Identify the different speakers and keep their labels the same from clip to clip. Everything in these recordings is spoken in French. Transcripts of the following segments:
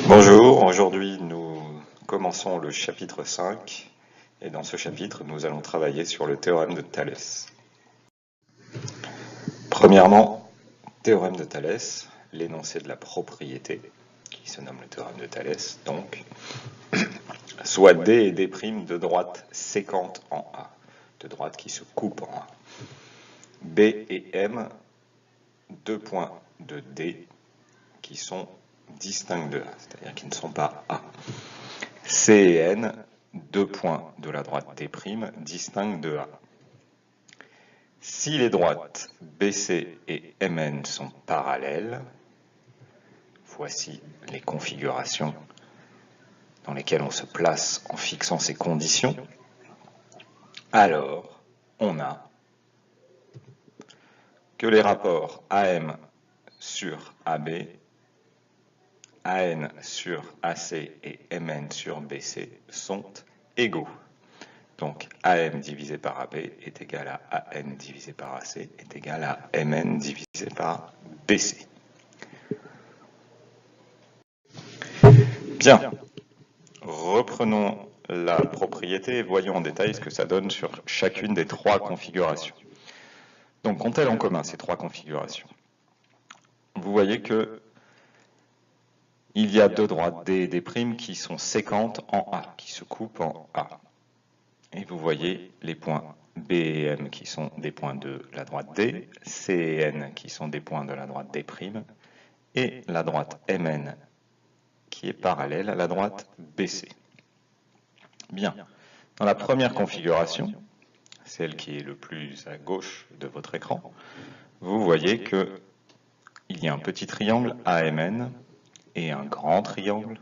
Speaker 1: Bonjour, aujourd'hui nous commençons le chapitre 5 et dans ce chapitre nous allons travailler sur le théorème de Thalès. Premièrement, théorème de Thalès, l'énoncé de la propriété qui se nomme le théorème de Thalès, donc soit D et D' de droites séquentes en A, de droites qui se coupent en A. B et M, deux points de D qui sont distincts de A, c'est-à-dire qui ne sont pas A. C et N, deux points de la droite D' distincts de A. Si les droites BC et MN sont parallèles, voici les configurations dans lesquelles on se place en fixant ces conditions, alors on a que les rapports AM sur AB, AN sur AC et MN sur BC sont égaux. Donc AM divisé par AB est égal à AN divisé par AC est égal à MN divisé par BC. Bien, reprenons la propriété et voyons en détail ce que ça donne sur chacune des trois configurations. Donc, qu'ont-elles en commun ces trois configurations? Vous voyez que il y a deux droites D et D' qui sont séquentes en A, qui se coupent en A. Et vous voyez les points B et M qui sont des points de la droite D, C et N qui sont des points de la droite D', et la droite MN qui est parallèle à la droite BC. Bien, dans la première configuration, celle qui est le plus à gauche de votre écran, vous voyez que il y a un petit triangle AMN et un grand triangle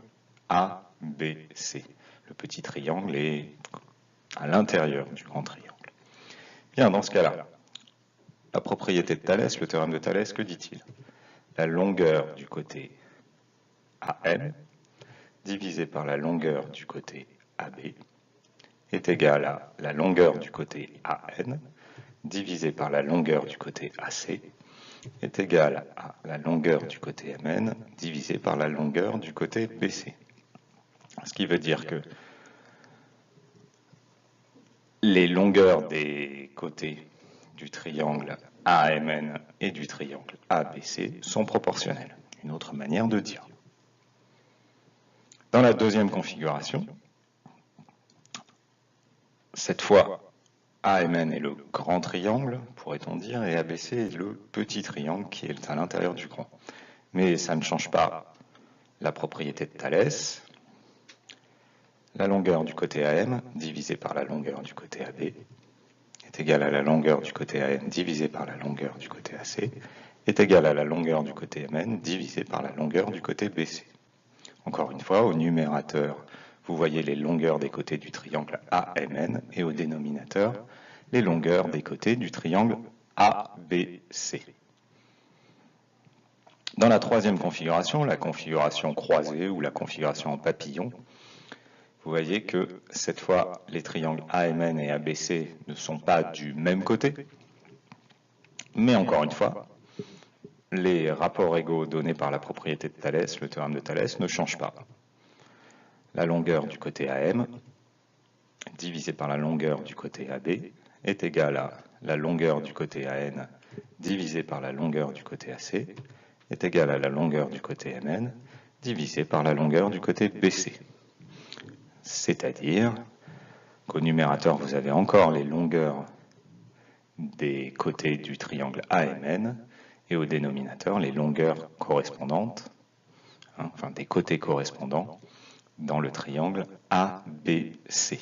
Speaker 1: ABC. Le petit triangle est à l'intérieur du grand triangle. Bien, dans ce cas-là, la propriété de Thalès, le théorème de Thalès, que dit-il? La longueur du côté AM divisé par la longueur du côté AB est égale à la longueur du côté AN divisé par la longueur du côté AC est égale à la longueur du côté MN divisé par la longueur du côté BC. Ce qui veut dire que les longueurs des côtés du triangle AMN et du triangle ABC sont proportionnelles. Une autre manière de dire. Dans la deuxième configuration, cette fois, AMN est le grand triangle, pourrait-on dire, et ABC est le petit triangle qui est à l'intérieur du grand. Mais ça ne change pas la propriété de Thalès. La longueur du côté AM divisée par la longueur du côté AB est égale à la longueur du côté AN divisée par la longueur du côté AC est égale à la longueur du côté MN divisée par la longueur du côté BC. Encore une fois, au numérateur, vous voyez les longueurs des côtés du triangle AMN et au dénominateur, les longueurs des côtés du triangle ABC. Dans la troisième configuration, la configuration croisée ou la configuration en papillon, vous voyez que cette fois, les triangles AMN et ABC ne sont pas du même côté, mais encore une fois, les rapports égaux donnés par la propriété de Thalès, le théorème de Thalès, ne changent pas. La longueur du côté AM divisée par la longueur du côté AB est égale à la longueur du côté AN divisée par la longueur du côté AC est égale à la longueur du côté MN divisée par la longueur du côté BC. C'est-à-dire qu'au numérateur, vous avez encore les longueurs des côtés du triangle AMN et au dénominateur, les longueurs correspondantes, enfin des côtés correspondants, dans le triangle ABC.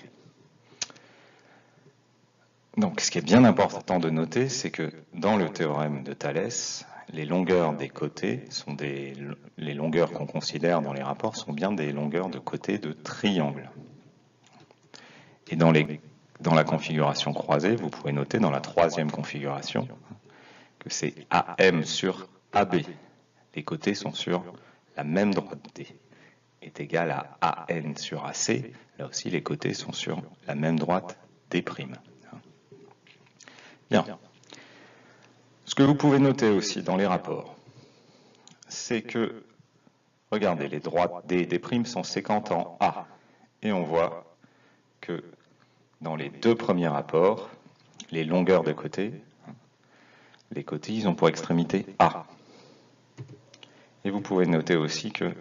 Speaker 1: Donc, ce qui est bien important de noter, c'est que dans le théorème de Thalès, les longueurs des côtés sont les longueurs qu'on considère dans les rapports sont bien des longueurs de côtés de triangle. Et dans la configuration croisée, vous pouvez noter dans la troisième configuration que c'est AM sur AB. Les côtés sont sur la même droite D. Est égal à AN sur AC. Là aussi, les côtés sont sur la même droite D'. Bien. Ce que vous pouvez noter aussi dans les rapports, c'est que regardez, les droites D' sont séquentes en A. Et on voit que dans les deux premiers rapports, les longueurs de côté, les côtés, ils ont pour extrémité A. Et vous pouvez noter aussi que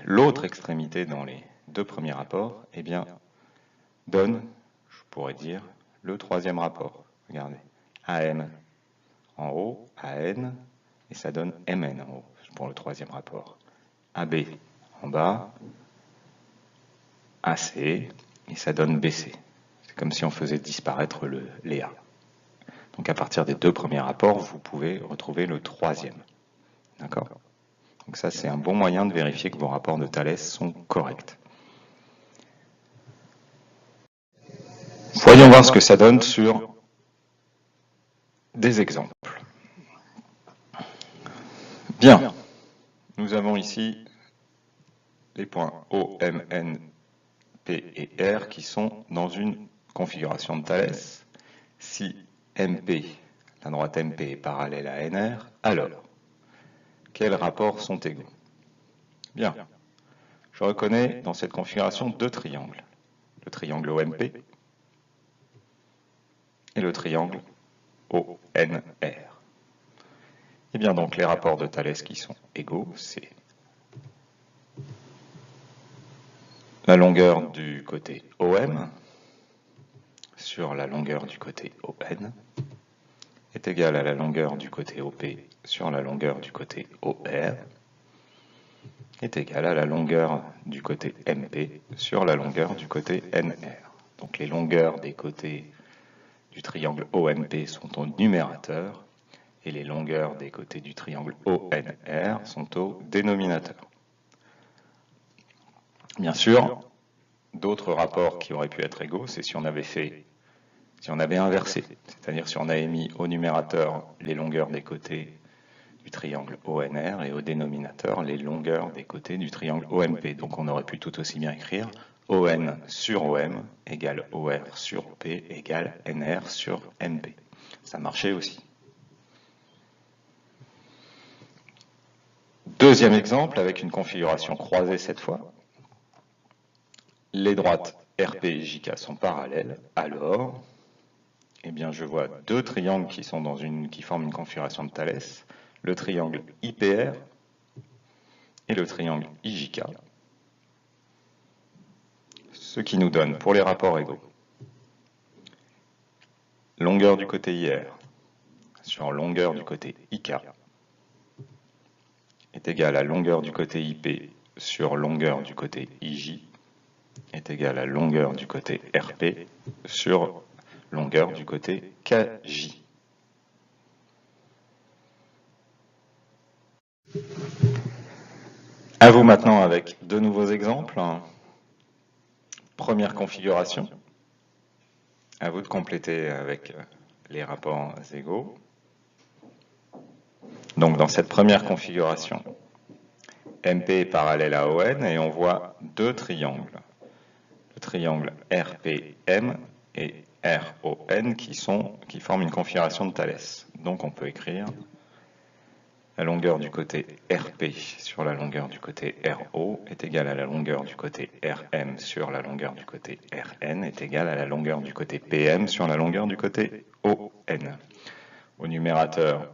Speaker 1: l'autre extrémité dans les deux premiers rapports, eh bien, donne, je pourrais dire, le troisième rapport. Regardez, AM en haut, AN, et ça donne MN en haut, pour le troisième rapport. AB en bas, AC, et ça donne BC. C'est comme si on faisait disparaître les A. Donc à partir des deux premiers rapports, vous pouvez retrouver le troisième. D'accord ? Donc ça, c'est un bon moyen de vérifier que vos rapports de Thalès sont corrects. Voyons voir ce que ça donne sur des exemples. Bien, nous avons ici les points O, M, N, P et R qui sont dans une configuration de Thalès. Si MP, la droite MP est parallèle à NR, alors, quels rapports sont égaux? Bien, je reconnais dans cette configuration deux triangles. Le triangle OMP et le triangle ONR. Et bien donc les rapports de Thalès qui sont égaux, c'est la longueur du côté OM sur la longueur du côté ON est égale à la longueur du côté OP sur la longueur du côté OR est égale à la longueur du côté MP sur la longueur du côté NR. Donc les longueurs des côtés du triangle OMP sont au numérateur et les longueurs des côtés du triangle ONR sont au dénominateur. Bien sûr, d'autres rapports qui auraient pu être égaux, c'est si on avait inversé, c'est-à-dire si on avait mis au numérateur les longueurs des côtés du triangle ONR et au dénominateur les longueurs des côtés du triangle OMP. Donc on aurait pu tout aussi bien écrire ON sur OM égale OR sur OP égale NR sur MP. Ça marchait aussi. Deuxième exemple, avec une configuration croisée cette fois. Les droites RP et JK sont parallèles, alors, eh bien, je vois deux triangles qui forment une configuration de Thalès, le triangle IPR et le triangle IJK, ce qui nous donne, pour les rapports égaux, longueur du côté IR sur longueur du côté IK est égale à longueur du côté IP sur longueur du côté IJ est égale à longueur du côté RP sur longueur du côté KJ. À vous maintenant avec deux nouveaux exemples. Première configuration. À vous de compléter avec les rapports égaux. Donc dans cette première configuration, MP est parallèle à ON et on voit deux triangles. Le triangle RPM et RON qui forment une configuration de Thalès. Donc on peut écrire la longueur du côté RP sur la longueur du côté RO est égale à la longueur du côté RM sur la longueur du côté RN est égale à la longueur du côté PM sur la longueur du côté ON. Au numérateur,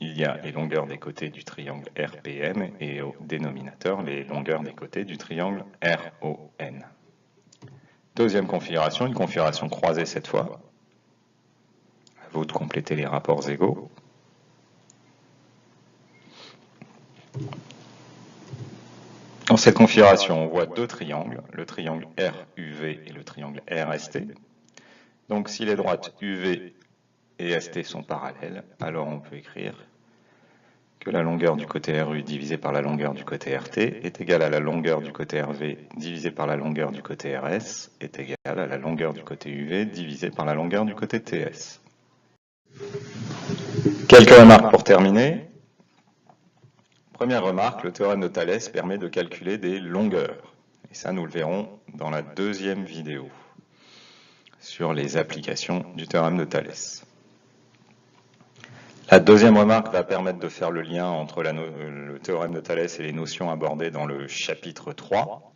Speaker 1: il y a les longueurs des côtés du triangle RPM et au dénominateur, les longueurs des côtés du triangle RON. Deuxième configuration, une configuration croisée cette fois. À vous de compléter les rapports égaux. Dans cette configuration, on voit deux triangles, le triangle RUV et le triangle RST. Donc si les droites UV et ST sont parallèles, alors on peut écrire que la longueur du côté RU divisée par la longueur du côté RT est égale à la longueur du côté RV divisée par la longueur du côté RS est égale à la longueur du côté UV divisée par la longueur du côté TS. Quelques remarques pour terminer. Première remarque, le théorème de Thalès permet de calculer des longueurs. Et ça, nous le verrons dans la deuxième vidéo sur les applications du théorème de Thalès. La deuxième remarque va permettre de faire le lien entre le théorème de Thalès et les notions abordées dans le chapitre 3.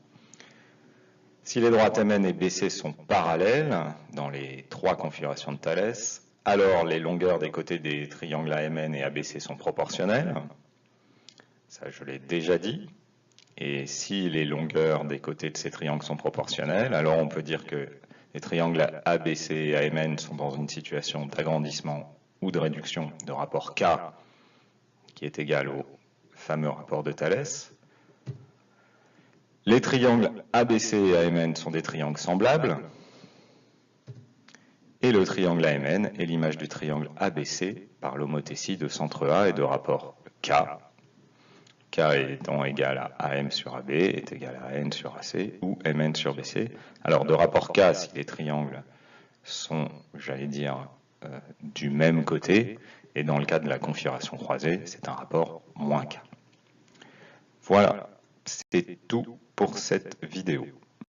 Speaker 1: Si les droites MN et BC sont parallèles dans les trois configurations de Thalès, alors les longueurs des côtés des triangles AMN et ABC sont proportionnelles. Ça, je l'ai déjà dit. Et si les longueurs des côtés de ces triangles sont proportionnelles, alors on peut dire que les triangles ABC et AMN sont dans une situation d'agrandissement ou de réduction de rapport K qui est égal au fameux rapport de Thalès. Les triangles ABC et AMN sont des triangles semblables. Et le triangle AMN est l'image du triangle ABC par l'homothétie de centre A et de rapport K. K étant égal à AM sur AB est égal à AN sur AC ou MN sur BC. Alors de rapport K, si les triangles sont, j'allais dire, du même côté, et dans le cas de la configuration croisée, c'est un rapport moins K. Voilà, c'est tout pour cette vidéo.